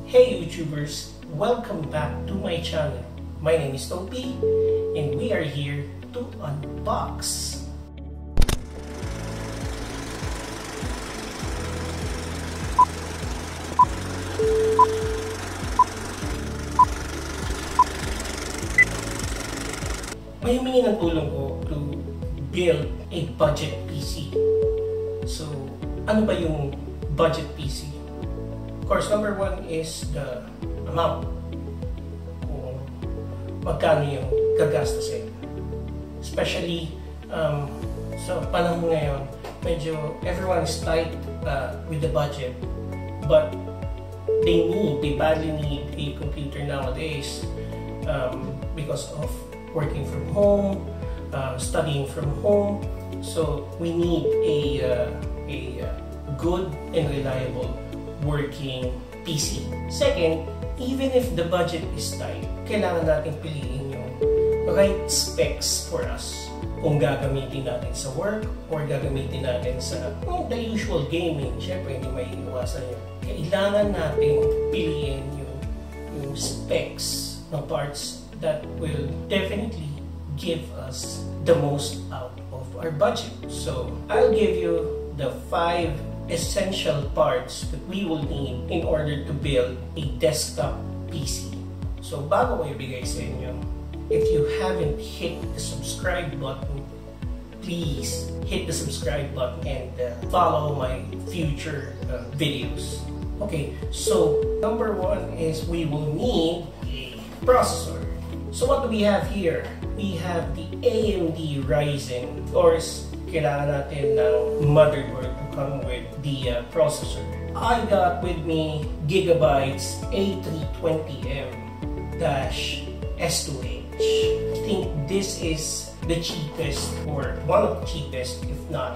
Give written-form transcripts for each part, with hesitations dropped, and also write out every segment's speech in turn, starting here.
Hey YouTubers, welcome back to my channel. My name is Topi and we are here to unbox. May humingi ng tulong ko to build a budget PC. So, ano ba yung budget PC? Of course, number one is the amount. Kung magkano yung gagastusin. Especially sa panahon ngayon, medyo everyone is tight with the budget. But they badly need a computer nowadays because of working from home, studying from home. So we need a good and reliable working PC. Second, even if the budget is tight, kailangan natin piliin yung right specs for us. Kung gagamitin natin sa work or gagamitin natin sa the usual gaming, syempre hindi may iwasan yun. Kailangan natin piliin yung specs ng parts that will definitely give us the most out of our budget. So I'll give you the 5 essential parts that we will need in order to build a desktop PC. So bago ko ibigay sa inyo, if you haven't hit the subscribe button, please hit the subscribe button and follow my future videos. Okay, so number one is we will need a processor. So what do we have here? We have the AMD Ryzen. Of course, kailangan natin ng motherboard to come with the processor. I got with me Gigabyte's A320M-S2H. I think this is the cheapest or one of the cheapest, if not,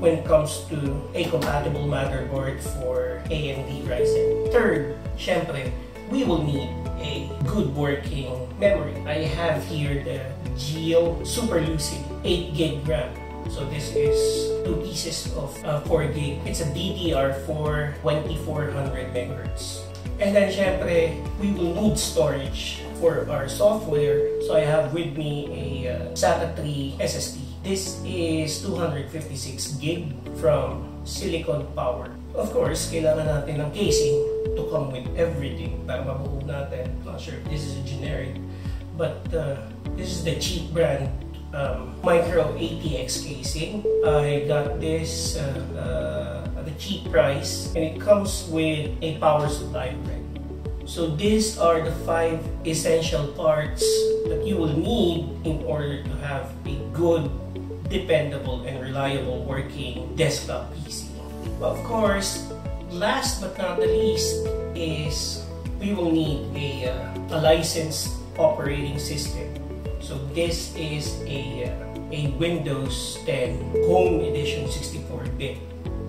when it comes to a compatible motherboard for AMD Ryzen. Third, syempre, we will need a good working memory. I have here the Geo Super Lucid 8GB RAM. So this is 2 pieces of 4GB. It's a DDR4 2400 MHz. And then syempre, we will need storage for our software. So I have with me a SATA 3 SSD. This is 256GB from Silicon Power. Of course, kailangan natin ng casing to come with everything para mabuo natin. I'm not sure if this is a generic, but this is the cheap brand Micro ATX casing. I got this at a cheap price and it comes with a power supply brick. So these are the 5 essential parts that you will need in order to have a good, dependable, and reliable working desktop PC. Of course, last but not the least is we will need a licensed operating system. So this is a Windows 10 Home Edition 64-bit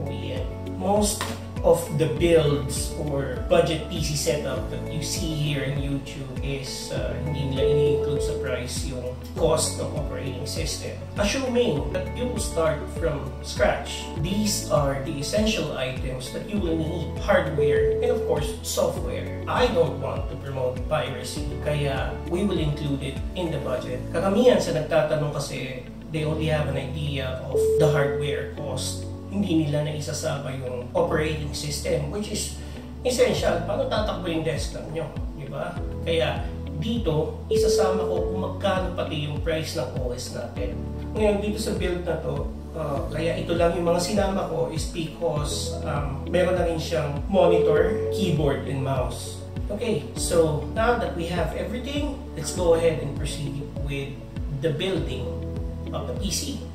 OEM. Most of the builds or budget PC setup that you see here in YouTube is hindi nila ini-include sa price yung cost ng operating system. Assuming that you will start from scratch, these are the essential items that you will need: hardware and of course software. I don't want to promote piracy, kaya we will include it in the budget. Karamihan sa nagtatanong kasi, they only have an idea of the hardware cost. Hindi nila na isasama yung operating system, which is essential. Paano tatakbo yung desktop nyo? Diba? Kaya dito, isasama ko kung magkano pati yung price ng OS natin. Ngayon, dito sa build na to, kaya ito lang yung mga sinama ko is because meron na rin siyang monitor, keyboard, and mouse. Okay, so now that we have everything, let's go ahead and proceed with the building of the PC.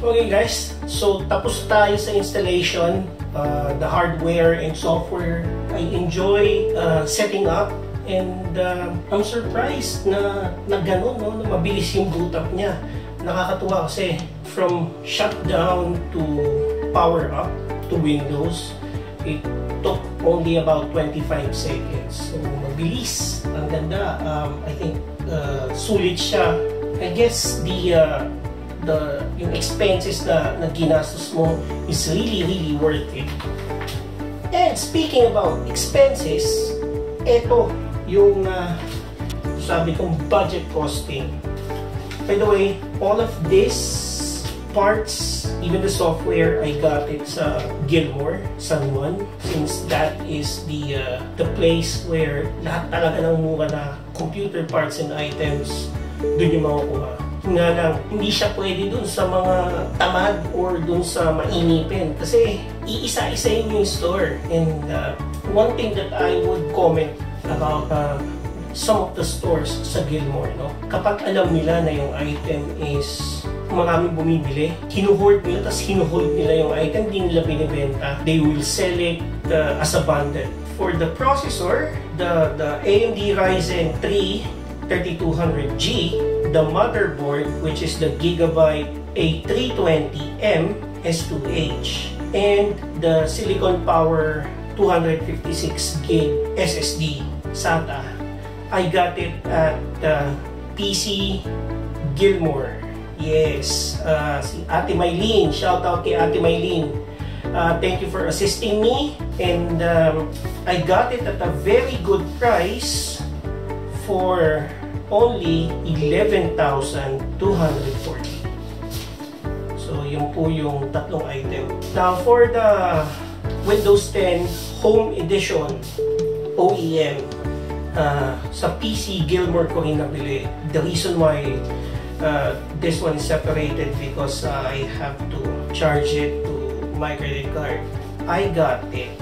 Okay guys, so tapos tayo sa installation, the hardware and software. I enjoy setting up, and I'm surprised na gano'n, no, na mabilis yung boot up niya. nakakatuwa kasi from shutdown to power up to Windows, it took only about 25 seconds. So, mabilis. Ang ganda. I think sulit siya. I guess yung expenses na ginastos mo is really worth it. And speaking about expenses, ito yung sabi kong budget costing. By the way, all of these parts, even the software, I got it sa Gilmore, San Juan, since that is the place where lahat talaga ng mura na computer parts and items dun yung makukuha. Nga lang, hindi siya pwede dun sa mga tamad or dun sa mainipin kasi iisa-isahin yung store. And one thing that I would comment about some of the stores sa Gilmore, no? Kapag alam nila na yung item is maraming bumibili, hinuhold nila, tapos hinuhold nila yung item, di nila binibenta, they will sell it as a bundle. For the processor, the AMD Ryzen 3 3200G, the motherboard, which is the Gigabyte A320M S2H, and the Silicon Power 256GB SSD SATA. I got it at PC Gilmore. Yes, si Ate Maylene, shout out kay Ate Maylene. Thank you for assisting me, and I got it at a very good price for only 11,240. So yun po yung tatlong item. Now for the Windows 10 Home Edition OEM, sa PC Gilmore ko rin nabili. The reason why this one is separated because I have to charge it to my credit card. I got it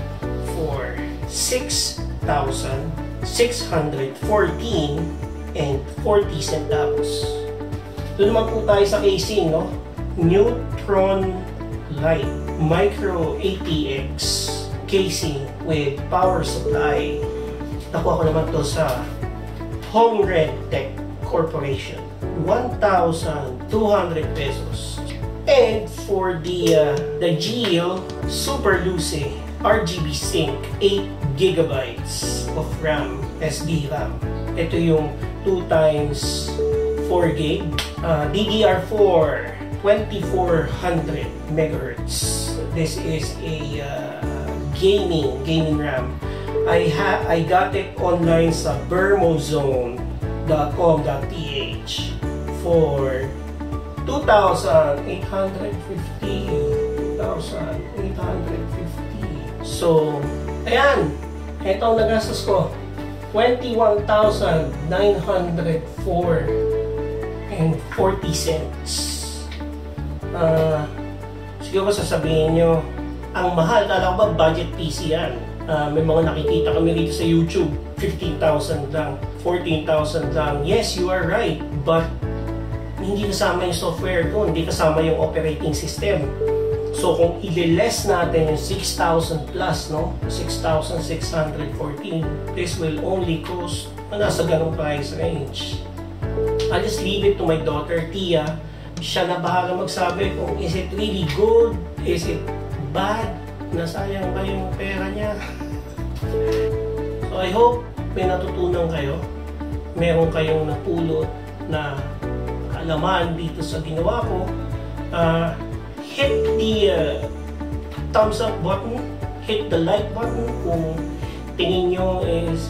for 6,614 and 40 centavos. Doon naman po tayo sa casing, no? Neutron Light Micro ATX casing with power supply. Nakuha ko naman to sa Home Red Tech Corporation. 1,200 pesos. And for the Geo Super Luce RGB Sync 8 gigabytes of RAM, SD RAM. Ito yung 2x 4 gig, DDR4 2400 MHz. This is a gaming RAM. I got it online sa bermozone.com.ph for 2,850. So, ayan. Ito ang nagastos ko. 21,904 and 40 cents. Siguro sasabihin nyo, ang mahal, kala ko ba budget PC yan? May mga nakikita kami rito sa YouTube, 15,000 lang, 14,000 lang. Yes, you are right, but hindi kasama yung software ko, hindi kasama yung operating system. So kung i-less natin yung 6,000 plus, no? 6,614, this will only cost nasa ganong price range. I'll just leave it to my daughter, Tia. Siya na bahala magsabi kung is it really good, is it bad, nasayang ba yung pera niya. So I hope may natutunan kayo, meron kayong napulot na kaalaman dito sa ginawa ko. Hit the thumbs up button, hit the like button kung tingin nyo is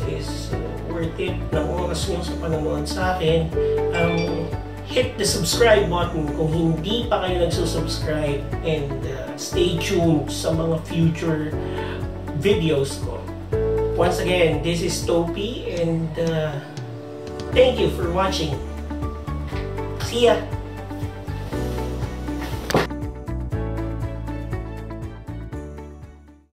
worth it ng oras nyo sa panonood sa akin. Hit the subscribe button kung hindi pa kayo nagsusubscribe, and stay tuned sa mga future videos ko. Once again, this is Topi, and thank you for watching. See ya!